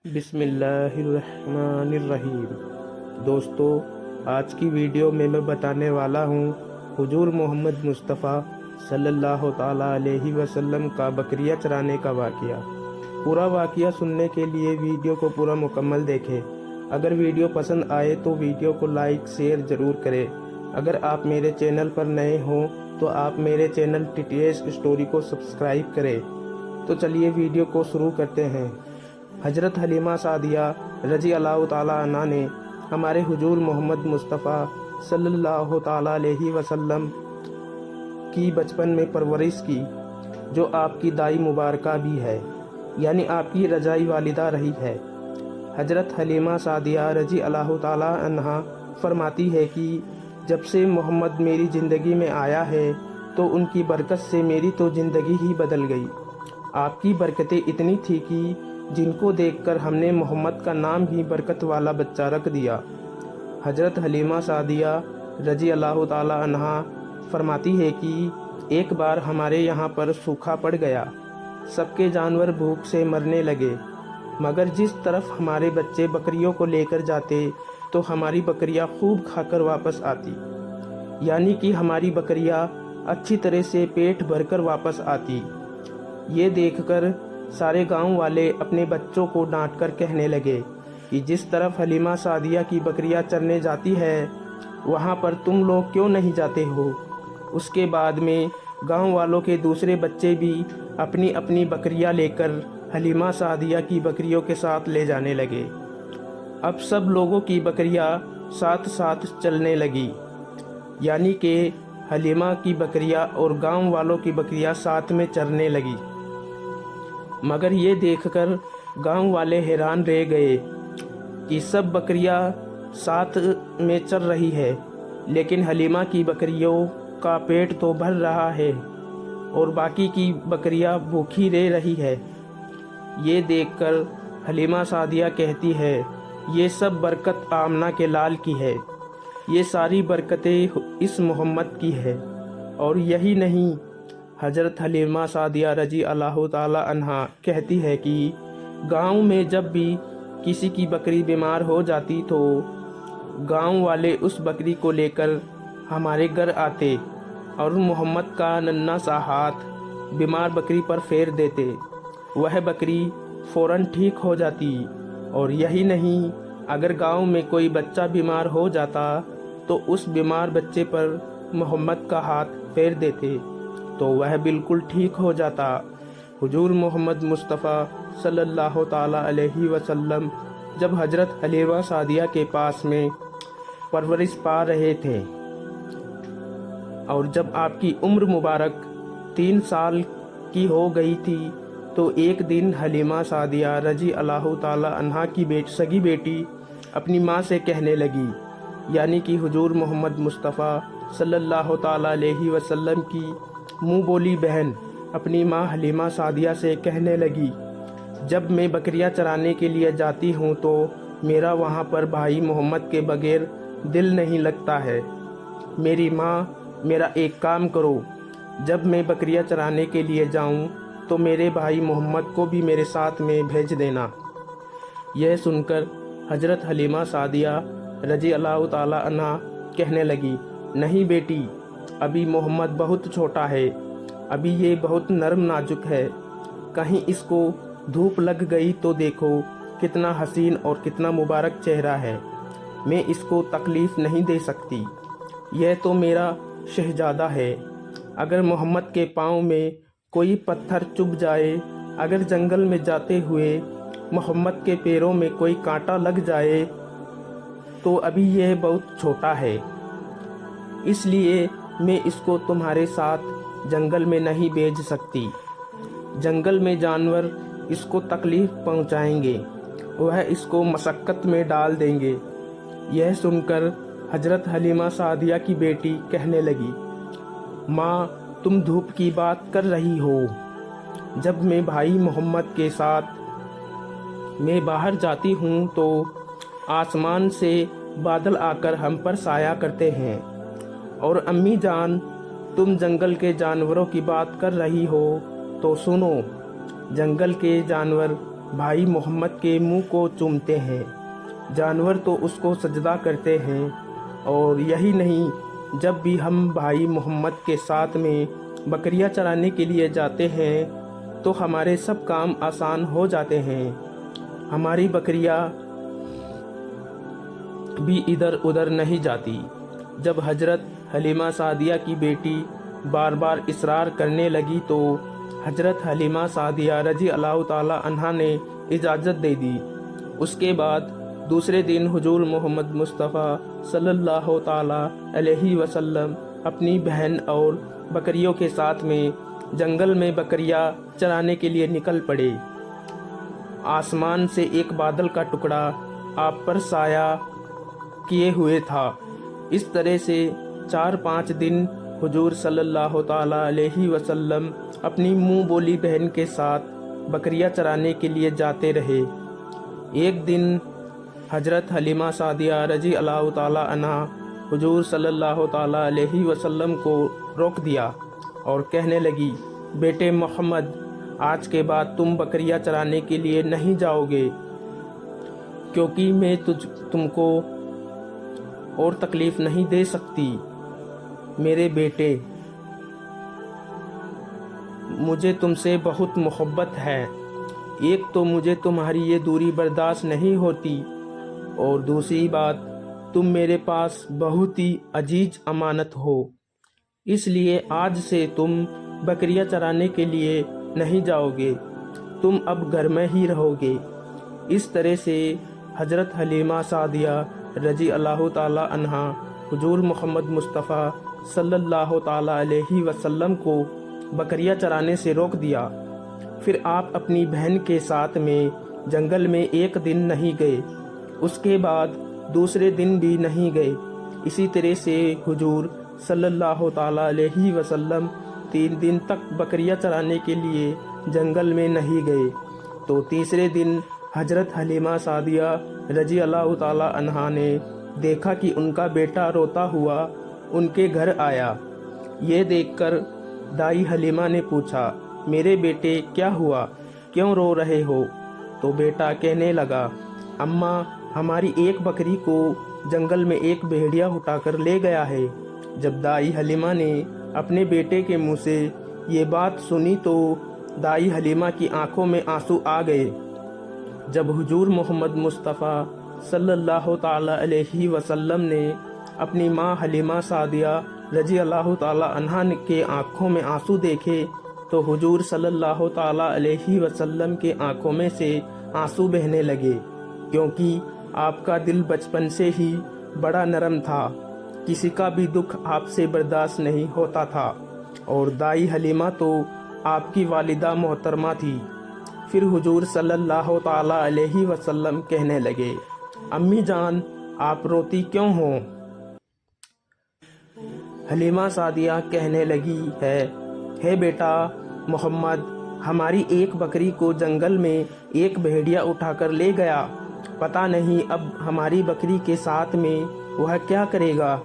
بسم اللہ الرحمن الرحیم۔ دوستو، آج کی ویڈیو میں بتانے والا ہوں حضور محمد مصطفیٰ صلی اللہ تعالیٰ علیہ وسلم کا بکریاں چرانے کا واقعہ۔ پورا واقعہ سننے کے لیے ویڈیو کو پورا مکمل دیکھیں۔ اگر ویڈیو پسند آئے تو ویڈیو کو لائک شیئر ضرور کریں۔ اگر آپ میرے چینل پر نئے ہوں تو آپ میرے چینل ٹیٹیس اسٹوری کو سبسکرائب کریں۔ تو چلیے ویڈیو کو شروع کرتے ہیں۔ حضرت حلیمہ سعدیہ رضی اللہ تعالیٰ عنہ نے ہمارے حضور محمد مصطفیٰ صلی اللہ تعالیٰ علیہ وسلم کی بچپن میں پرورش کی، جو آپ کی دائی مبارکہ بھی ہے، یعنی آپ کی رضائی والدہ رہی ہے۔ حضرت حلیمہ سعدیہ رضی اللہ تعالیٰ عنہ فرماتی ہے کہ جب سے محمد میری زندگی میں آیا ہے تو ان کی برکت سے میری تو زندگی ہی بدل گئی۔ آپ کی برکتیں اتنی تھی کہ جن کو دیکھ کر ہم نے محمد کا نام ہی برکت والا بچہ رکھ دیا۔ حضرت حلیمہ سعدیہ رضی اللہ تعالیٰ عنہ فرماتی ہے کہ ایک بار ہمارے یہاں پر سوکھا پڑ گیا، سب کے جانور بھوک سے مرنے لگے، مگر جس طرف ہمارے بچے بکریوں کو لے کر جاتے تو ہماری بکریاں خوب کھا کر واپس آتی، یعنی کہ ہماری بکریاں اچھی طرح سے پیٹ بھر کر واپس آتی۔ یہ دیکھ کر سارے گاؤں والے اپنے بچوں کو ڈانٹ کر کہنے لگے کہ جس طرف حلیمہ سعدیہ کی بکریاں چرنے جاتی ہے وہاں پر تم لوگ کیوں نہیں جاتے ہو؟ اس کے بعد میں گاؤں والوں کے دوسرے بچے بھی اپنی اپنی بکریاں لے کر حلیمہ سعدیہ کی بکریوں کے ساتھ لے جانے لگے۔ اب سب لوگوں کی بکریاں ساتھ ساتھ چلنے لگی، یعنی کہ حلیمہ کی بکریاں اور گاؤں والوں کی بکریاں ساتھ میں چرنے لگی۔ مگر یہ دیکھ کر گاؤں والے حیران رہ گئے کہ سب بکریاں ساتھ میں چر رہی ہے، لیکن حلیمہ کی بکریوں کا پیٹ تو بھر رہا ہے اور باقی کی بکریاں بھوکی رہ رہی ہے۔ یہ دیکھ کر حلیمہ سعدیہ کہتی ہے، یہ سب برکت آمنہ کے لال کی ہے، یہ ساری برکتیں اس محمد کی ہے۔ اور یہی نہیں، حضرت حلیمہ سعدیہ رضی اللہ تعالیٰ عنہ کہتی ہے کہ گاؤں میں جب بھی کسی کی بکری بیمار ہو جاتی تو گاؤں والے اس بکری کو لے کر ہمارے گھر آتے اور محمد کا ننھا سا ہاتھ بیمار بکری پر پھیر دیتے، وہ بکری فوراً ٹھیک ہو جاتی۔ اور یہی نہیں، اگر گاؤں میں کوئی بچہ بیمار ہو جاتا تو اس بیمار بچے پر محمد کا ہاتھ پھیر دیتے تو وہ بالکل ٹھیک ہو جاتا۔ حضور محمد مصطفیٰ صلی اللہ تعالیٰ علیہ وسلم جب حضرت حلیمہ سعدیہ کے پاس میں پرورش پا رہے تھے اور جب آپ کی عمر مبارک 3 سال کی ہو گئی تھی تو ایک دن حلیمہ سعدیہ رضی اللہ تعالیٰ عنہ کی سگی بیٹی اپنی ماں سے کہنے لگی، یعنی کہ حضور محمد مصطفیٰ صلی اللہ تعالیٰ علیہ وسلم کی منہ بولی بہن اپنی ماں حلیمہ سعدیہ سے کہنے لگی، جب میں بکریاں چرانے کے لیے جاتی ہوں تو میرا وہاں پر بھائی محمد کے بغیر دل نہیں لگتا ہے۔ میری ماں، میرا ایک کام کرو، جب میں بکریاں چرانے کے لیے جاؤں تو میرے بھائی محمد کو بھی میرے ساتھ میں بھیج دینا۔ یہ سن کر حضرت حلیمہ سعدیہ رضی اللہ تعالیٰ عنہ کہنے لگی، نہیں بیٹی، ابھی محمد بہت چھوٹا ہے، ابھی یہ بہت نرم نازک ہے، کہیں اس کو دھوپ لگ گئی تو دیکھو کتنا حسین اور کتنا مبارک چہرہ ہے، میں اس کو تکلیف نہیں دے سکتی، یہ تو میرا شہزادہ ہے۔ اگر محمد کے پاؤں میں کوئی پتھر چبھ جائے، اگر جنگل میں جاتے ہوئے محمد کے پیروں میں کوئی کانٹا لگ جائے تو ابھی یہ بہت چھوٹا ہے، اس لیے میں اس کو تمہارے ساتھ جنگل میں نہیں بھیج سکتی، جنگل میں جانور اس کو تکلیف پہنچائیں گے، وہ اس کو مشقت میں ڈال دیں گے۔ یہ سن کر حضرت حلیمہ سعدیہ کی بیٹی کہنے لگی، ماں، تم دھوپ کی بات کر رہی ہو، جب میں بھائی محمد کے ساتھ میں باہر جاتی ہوں تو آسمان سے بادل آ کر ہم پر سایہ کرتے ہیں، اور امی جان، تم جنگل کے جانوروں کی بات کر رہی ہو تو سنو، جنگل کے جانور بھائی محمد کے منہ کو چومتے ہیں، جانور تو اس کو سجدہ کرتے ہیں۔ اور یہی نہیں، جب بھی ہم بھائی محمد کے ساتھ میں بکریاں چرانے کے لیے جاتے ہیں تو ہمارے سب کام آسان ہو جاتے ہیں۔ ہماری بکریاں بھی ادھر ادھر نہیں جاتی۔ جب حضرت حلیمہ سعدیہ کی بیٹی بار بار اصرار کرنے لگی تو حضرت حلیمہ سعدیہ رضی اللہ تعالی عنہا نے اجازت دے دی۔ اس کے بعد دوسرے دن حضور محمد مصطفیٰ صلی اللہ تعالی علیہ وسلم اپنی بہن اور بکریوں کے ساتھ میں جنگل میں بکریاں چرانے کے لیے نکل پڑے۔ آسمان سے ایک بادل کا ٹکڑا آپ پر سایہ کیے ہوئے تھا۔ اس طرح سے 4-5 دن حضور صلی اللہ تعالی علیہ وسلم اپنی منہ بولی بہن کے ساتھ بکریاں چرانے کے لیے جاتے رہے۔ ایک دن حضرت حلیمہ سعدیہ رضی اللہ تعالی عنہا حضور صلی اللہ تعالی علیہ وسلم کو روک دیا اور کہنے لگی، بیٹے محمد، آج کے بعد تم بکریاں چرانے کے لیے نہیں جاؤ گے، کیونکہ میں تم کو اور تکلیف نہیں دے سکتی۔ میرے بیٹے، مجھے تم سے بہت محبت ہے۔ ایک تو مجھے تمہاری یہ دوری برداشت نہیں ہوتی، اور دوسری بات، تم میرے پاس بہت ہی عزیز امانت ہو، اس لیے آج سے تم بکریاں چرانے کے لیے نہیں جاؤ گے، تم اب گھر میں ہی رہو گے۔ اس طرح سے حضرت حلیمہ سعدیہ رضی اللہ تعالی عنہا حضور محمد مصطفیٰ صلی اللہ تعالی علیہ وسلم کو بکریاں چرانے سے روک دیا۔ پھر آپ اپنی بہن کے ساتھ میں جنگل میں ایک دن نہیں گئے، اس کے بعد دوسرے دن بھی نہیں گئے۔ اسی طرح سے حضور صلی اللہ تعالی علیہ وسلم 3 دن تک بکریاں چرانے کے لیے جنگل میں نہیں گئے۔ تو تیسرے دن حضرت حلیمہ سعدیہ رضی اللہ تعالی عنہا نے دیکھا کہ ان کا بیٹا روتا ہوا ان کے گھر آیا۔ یہ دیکھ کر دائی حلیمہ نے پوچھا، میرے بیٹے کیا ہوا، کیوں رو رہے ہو؟ تو بیٹا کہنے لگا، اماں، ہماری ایک بکری کو جنگل میں ایک بھیڑیا اٹھا کر لے گیا ہے۔ جب دائی حلیمہ نے اپنے بیٹے کے منہ سے یہ بات سنی تو دائی حلیمہ کی آنکھوں میں آنسو آ گئے۔ جب حضور محمد مصطفیٰ صلی اللہ تعالی علیہ وسلم نے اپنی ماں حلیمہ سعدیہ رضی اللہ تعالی عنہا کے آنکھوں میں آنسو دیکھے تو حضور صلی اللہ تعالی علیہ وسلم کے آنکھوں میں سے آنسو بہنے لگے، کیونکہ آپ کا دل بچپن سے ہی بڑا نرم تھا، کسی کا بھی دکھ آپ سے برداشت نہیں ہوتا تھا۔ اور دائی حلیمہ تو آپ کی والدہ محترمہ تھی۔ پھر حضور صلی اللہ تعالی علیہ وسلم کہنے لگے، امی جان، آپ روتی کیوں ہو؟ حلیمہ سعدیہ کہنے لگی ہے بیٹا محمد، ہماری ایک بکری کو جنگل میں ایک بھیڑیا اٹھا کر لے گیا، پتہ نہیں اب ہماری بکری کے ساتھ میں وہ کیا کرے گا۔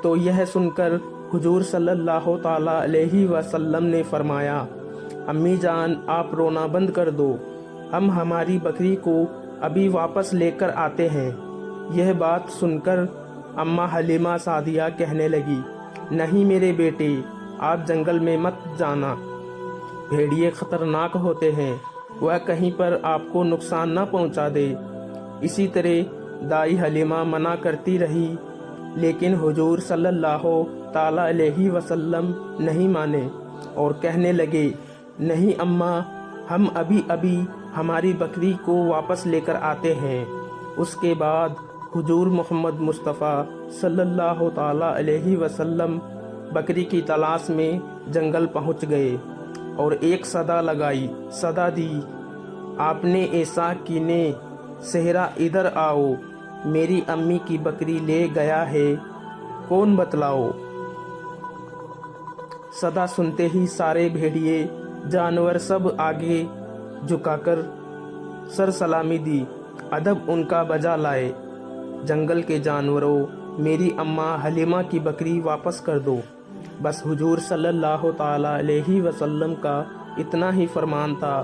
تو یہ سن کر حضور صلی اللہ تعالی علیہ وسلم نے فرمایا، امی جان، آپ رونا بند کر دو، ہم ہماری بکری کو ابھی واپس لے کر آتے ہیں۔ یہ بات سن کر اماں حلیمہ سعدیہ کہنے لگی، نہیں میرے بیٹے، آپ جنگل میں مت جانا، بھیڑیے خطرناک ہوتے ہیں، وہ کہیں پر آپ کو نقصان نہ پہنچا دے۔ اسی طرح دائی حلیمہ منع کرتی رہی، لیکن حضور صلی اللہ تعالی علیہ وسلم نہیں مانے اور کہنے لگے، نہیں اماں، ہم ابھی ہماری بکری کو واپس لے کر آتے ہیں۔ اس کے بعد حضور محمد مصطفیٰ صلی اللہ تعالی علیہ وسلم بکری کی تلاش میں جنگل پہنچ گئے اور ایک صدا لگائی، صدا دی، آپ نے ایسا کینے، صحرا ادھر آؤ، میری امی کی بکری لے گیا ہے، کون بتلاؤ۔ صدا سنتے ہی سارے بھیڑیے جانور سب آگے جھکا کر سر سلامی دی، ادب ان کا بجا لائے، جنگل کے جانوروں، میری اماں حلیمہ کی بکری واپس کر دو۔ بس حضور صلی اللہ تعالی علیہ وسلم کا اتنا ہی فرمان تھا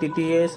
TTS